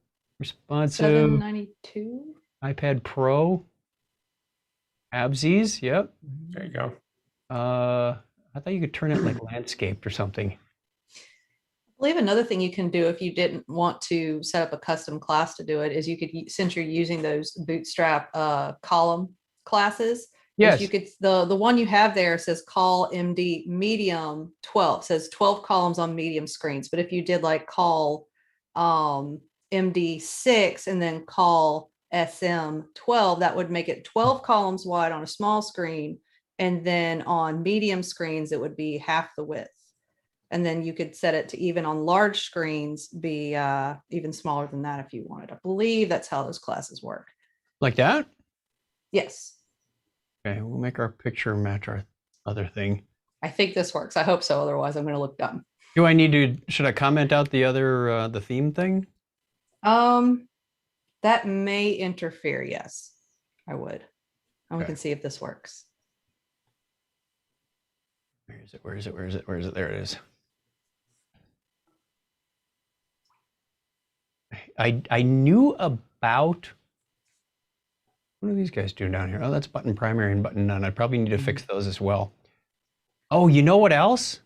792. iPad Pro. Absies. Yep. There you go. I thought you could turn it like landscaped or something. I believe another thing you can do if you didn't want to set up a custom class to do it is you could, since you're using those bootstrap column classes, Yes. you could, the one you have there says call MD medium 12, says 12 columns on medium screens. But if you did like call MD 6 and then call SM 12, that would make it 12 columns wide on a small screen. And then on medium screens, it would be half the width. And then you could set it to even on large screens be even smaller than that if you wanted. I believe that's how those classes work. Like that? Yes. Okay, we'll make our picture match our other thing. I think this works. I hope so. Otherwise, I'm going to look dumb. Do I need to, should I comment out the other, the theme thing? That may interfere. Yes, I would. And we Okay. can see if this works. Where is it? Where is it? Where is it? Where is it? There it is. I knew about, what do these guys do down here? Oh, that's button primary and button none. I probably need to fix those as well. Oh, you know what else?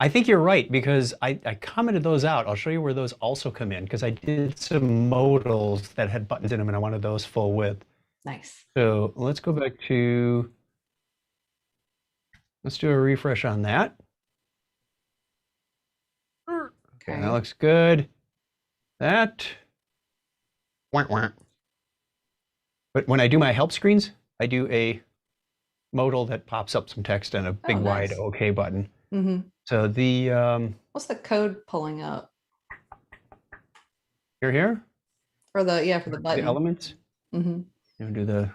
I think you're right, because I commented those out. I'll show you where those also come in, because I did some modals that had buttons in them and I wanted those full width. Nice. So let's go back to, let's do a refresh on that. Okay, that looks good. That. Wah, wah. But when I do my help screens, I do a modal that pops up some text and a big nice. wide OK button. Mm-hmm. So the What's the code pulling up here for the for the button? The elements. Mm-hmm. You know, do the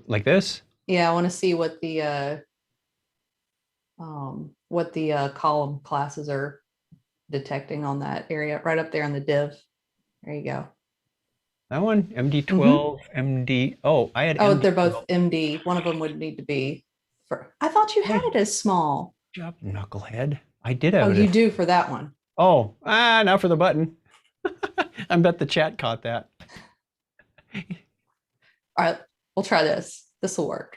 like this. Yeah, I want to see what the column classes are detecting on that area right up there in the div. There you go. That one, MD12, MD. Oh, I had. Oh, MD12. they're both MD. One of them would need to be for. I thought you had it as small. Good job, knucklehead. I did have Oh, it. you do for that one. Oh, now for the button. I bet the chat caught that. All right, we'll try this. This will work.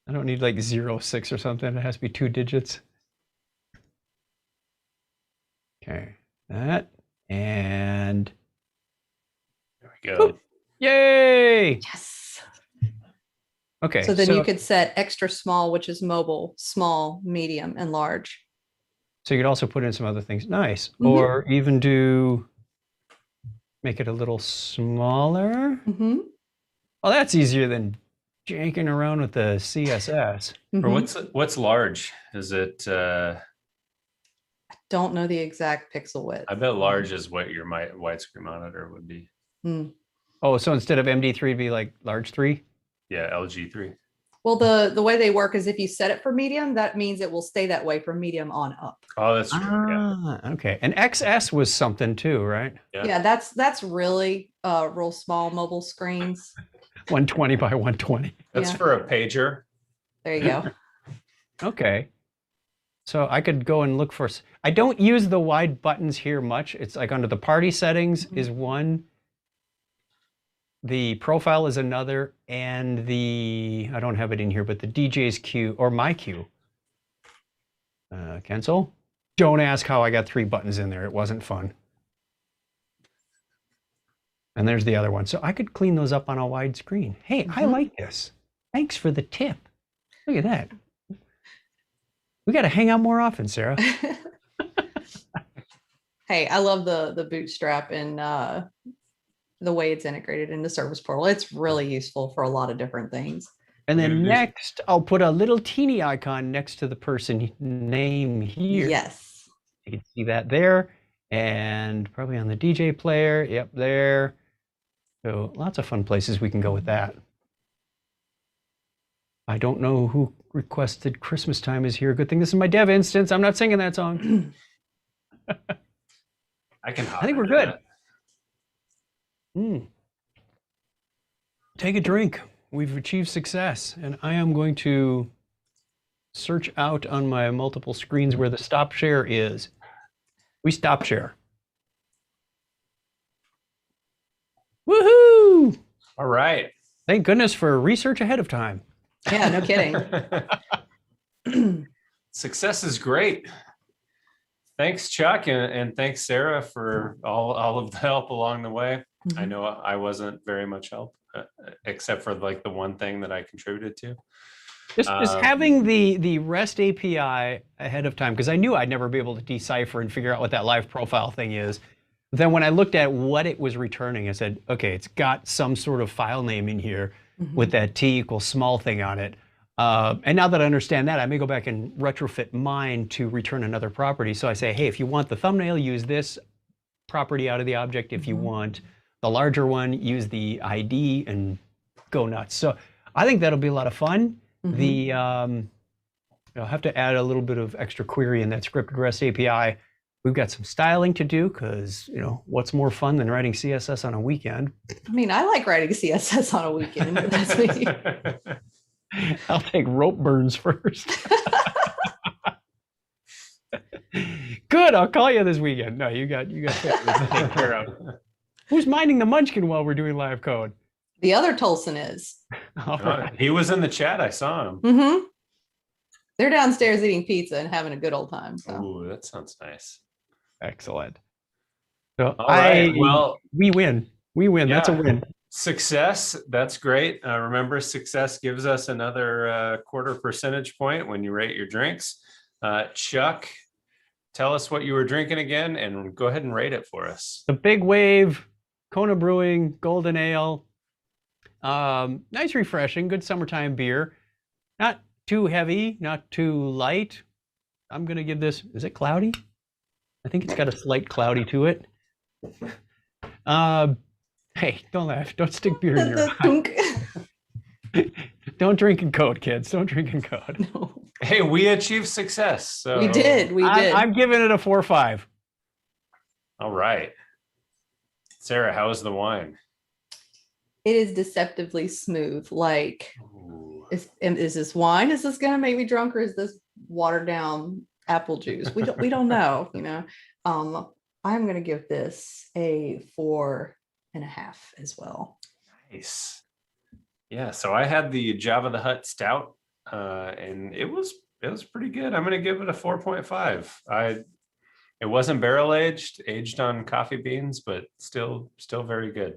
I don't need like 06 or something. It has to be 2 digits. Okay, that and There we go. yay! Yes. Okay. So then you could set extra small, which is mobile, small, medium, and large. So you could also put in some other things. Nice. Mm-hmm. Or even make it a little smaller. Mm-hmm. Oh, that's easier than janking around with the CSS. Mm-hmm. Or what's large? Is it? I don't know the exact pixel width. I bet large is what your widescreen monitor would be. Mm. Oh, so instead of MD3, it'd be like large 3? Yeah, LG3. Well, the way they work is if you set it for medium, that means it will stay that way from medium on up. Oh, that's true. Ah, okay. And XS was something too, right? Yeah, that's really real small mobile screens. 120 by 120. That's Yeah. for a pager. There you go. Okay. So I could go and look for, I don't use the wide buttons here much. It's like under the party settings is one. The profile is another, and I don't have it in here, but the DJ's queue or my queue. Cancel. Don't ask how I got 3 buttons in there. It wasn't fun. And there's the other one. So I could clean those up on a wide screen. Hey, I like this. Thanks for the tip. Look at that. We got to hang out more often, Sarah. Hey, I love the bootstrap and the way it's integrated into Service Portal. It's really useful for a lot of different things. And then Introduce- next, I'll put a little teeny icon next to the person name here. Yes. You can see that there. And probably on the DJ player. Yep, there. So lots of fun places we can go with that. I don't know who requested Christmas Time is here. Good thing this is my dev instance. I'm not singing that song. I can. I think we're good. Take a drink. We've achieved success. And I am going to search out on my multiple screens where the stop share is. We stop share. Woohoo! All right. Thank goodness for research ahead of time. Yeah, no kidding. Success is great. Thanks, Chuck, and thanks, Sarah, for all of the help along the way. I know I wasn't very much help, except for like the one thing that I contributed to. Just having the REST API ahead of time, because I knew I'd never be able to decipher and figure out what that live profile thing is. Then when I looked at what it was returning, I said, okay, it's got some sort of file name in here with that t = small thing on it. And now that I understand that, I may go back and retrofit mine to return another property. So I say, hey, if you want the thumbnail, use this property out of the object. If you want the larger one, use the ID and go nuts. So I think that'll be a lot of fun. I'll have to add a little bit of extra query in that scripted REST API. We've got some styling to do because, what's more fun than writing CSS on a weekend? I mean, I like writing CSS on a weekend, but that's me. I'll take rope burns first. Good, I'll call you this weekend. No, you got family to take care of. Who's minding the munchkin while we're doing live code? The other Toulson is. All right. He was in the chat. I saw him. They're downstairs eating pizza and having a good old time. So. Ooh, that sounds nice. Excellent. So All right. We win. That's a win. Success. That's great. Remember, success gives us another quarter percentage point when you rate your drinks. Chuck, tell us what you were drinking again and go ahead and rate it for us. The Big Wave, Kona Brewing, Golden Ale. Nice, refreshing, good summertime beer. Not too heavy, not too light. I'm going to give this, is it cloudy? I think it's got a slight cloudy to it. Hey, don't laugh. Don't stick beer in your eye. Don't drink in code, kids. Don't drink in code. No. Hey, we achieved success. So We did. I'm giving it a 4.5. All right. Sarah, how is the wine? It is deceptively smooth. Like, is this wine? Is this going to make me drunk, or is this watered down apple juice? We don't know. I'm going to give this a 4.5 as well. Nice. Yeah. So I had the Java the Hutt Stout, and it was pretty good. I'm going to give it a 4.5. It wasn't barrel aged on coffee beans, but still very good.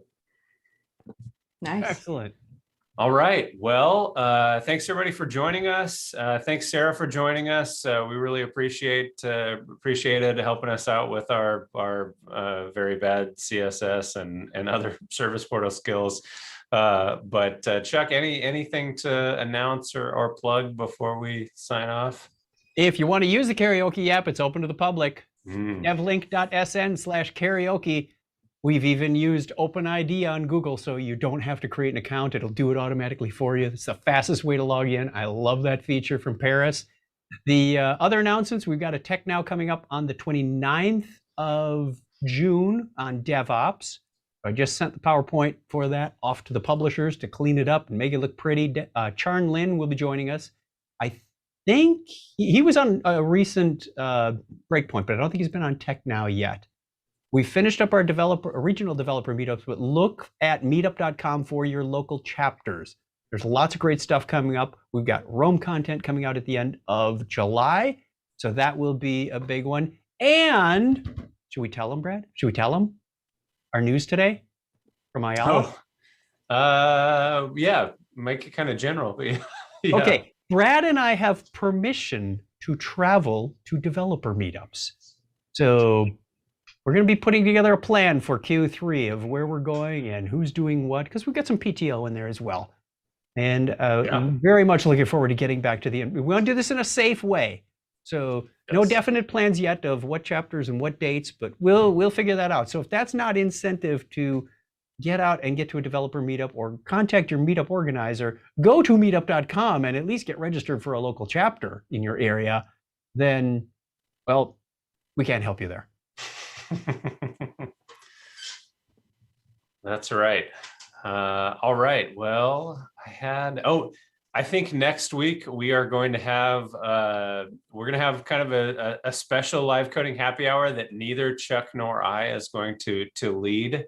Nice. Excellent. All right. Well, thanks everybody for joining us. Thanks, Sarah, for joining us. We really appreciated helping us out with our very bad CSS and other service portal skills. But Chuck, anything to announce or plug before we sign off? If you want to use the karaoke app, it's open to the public. devlink.sn/karaoke. We've even used OpenID on Google, so you don't have to create an account. It'll do it automatically for you. It's the fastest way to log in. I love that feature from Paris. The other announcements, we've got a Tech Now coming up on the 29th of June on DevOps. I just sent the PowerPoint for that off to the publishers to clean it up and make it look pretty. Charn Lin will be joining us. I think he was on a recent Breakpoint, but I don't think he's been on Tech Now yet. We finished up our regional developer meetups, but look at meetup.com for your local chapters. There's lots of great stuff coming up. We've got Rome content coming out at the end of July, so that will be a big one. And should we tell them, Brad? Should we tell them our news today from Ayala? Yeah, make it kind of general. But yeah. Okay, Brad and I have permission to travel to developer meetups. So we're going to be putting together a plan for Q3 of where we're going and who's doing what, because we've got some PTO in there as well. And Yeah. I'm very much looking forward to getting back to the end. We want to do this in a safe way. So no Yes. definite plans yet of what chapters and what dates, but we'll figure that out. So if that's not incentive to get out and get to a developer meetup or contact your meetup organizer, go to meetup.com and at least get registered for a local chapter in your area, then, well, we can't help you there. That's right. All right. Well, I think next week we are going to have kind of a special live coding happy hour that neither Chuck nor I is going to lead.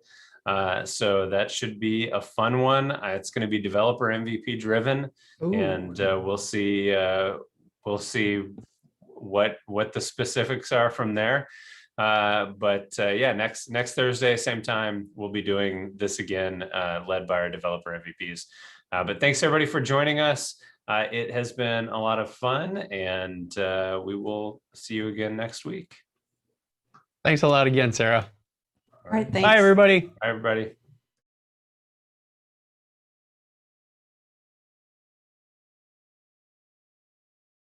So that should be a fun one. It's going to be developer MVP driven, and we'll see what the specifics are from there. Yeah, next Thursday, same time, we'll be doing this again, led by our developer MVPs. But thanks everybody for joining us. It has been a lot of fun, and we will see you again next week. Thanks a lot again, Sarah. All right, thanks. Bye, everybody. Bye, everybody.